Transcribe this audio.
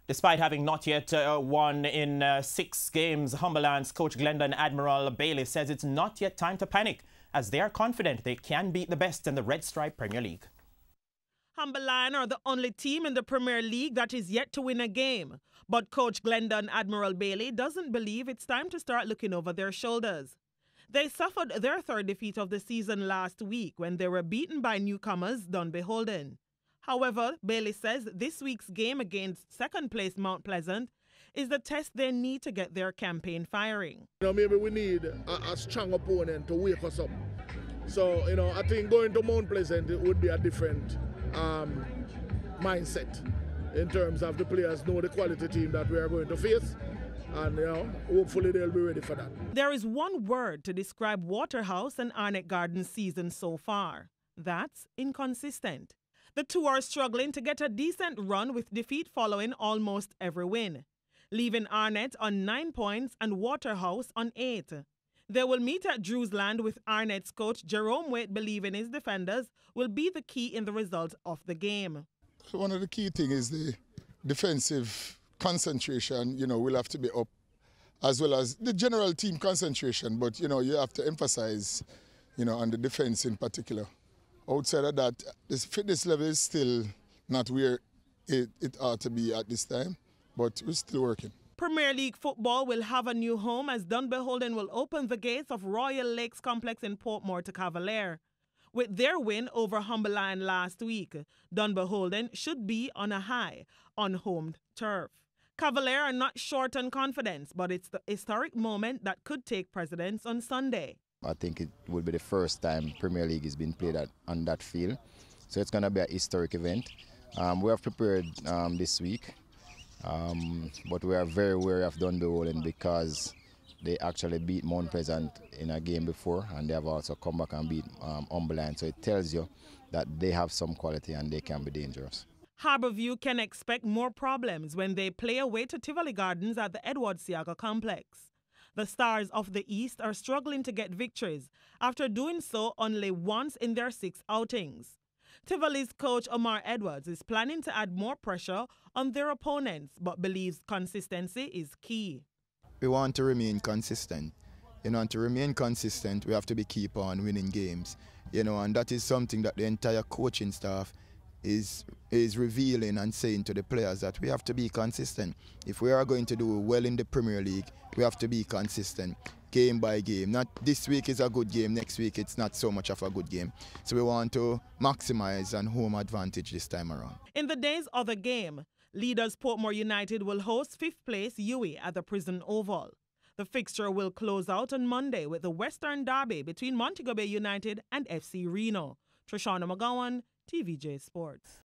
Despite having not yet won in 6 games, Humberland's coach Glendon Admiral Bailey says it's not yet time to panic, as they are confident they can beat the best in the Red Stripe Premier League. Humberland are the only team in the Premier League that is yet to win a game. But coach Glendon Admiral Bailey doesn't believe it's time to start looking over their shoulders. They suffered their 3rd defeat of the season last week when they were beaten by newcomers Dunbeholden. However, Bailey says this week's game against second-place Mount Pleasant is the test they need to get their campaign firing. Maybe we need a strong opponent to wake us up. So, I think going to Mount Pleasant, it would be a different mindset in terms of the players know the quality team that we are going to face. And, hopefully they'll be ready for that. There is one word to describe Waterhouse and ARNETT Gardens' season so far. That's inconsistent. The two are struggling to get a decent run with defeat following almost every win, leaving ARNETT on 9 points and Waterhouse on 8. They will meet at Drewsland with ARNETT's coach JEROME WAITE believing his defenders will be the key in the result of the game. One of the key things is the defensive concentration, will have to be up, as well as the general team concentration, but, you have to emphasize, on the defense in particular. Outside of that, this fitness level is still not where it ought to be at this time, but we're still working. Premier League football will have a new home as Dunbeholden will open the gates of Royal Lakes Complex in Portmore to CAVALIER. With their win over Humberland last week, Dunbeholden should be on a high on home turf. CAVALIER are not short on confidence, but it's the historic moment that could take precedence on Sunday. I think it will be the first time Premier League has been played on that field. So it's going to be a historic event. We have prepared this week, but we are very wary of Dunbeholden because they actually beat Mount Pleasant in a game before, and they have also come back and beat Humberland. So it tells you that they have some quality and they can be dangerous. Harbourview can expect more problems when they play away to TIVOLI Gardens at the Edward Seaga complex. The Stars of the East are struggling to get victories after doing so only once in their 6 outings. Tivoli's coach Omar Edwards is planning to add more pressure on their opponents but believes consistency is key. We want to remain consistent. And to remain consistent, we have to keep on winning games. And that is something that the entire coaching staff is revealing and saying to the players, that we have to be consistent. If we are going to do well in the Premier League, we have to be consistent, game by game. Not this week is a good game, next week it's not so much of a good game. So we want to maximize an home advantage this time around. In the day's other game, leaders Portmore United will host 5th place UWI at the Prison Oval. The fixture will close out on Monday with the Western Derby between Montego Bay United and FC Reno. Trishana McGowan, TVJ Sports.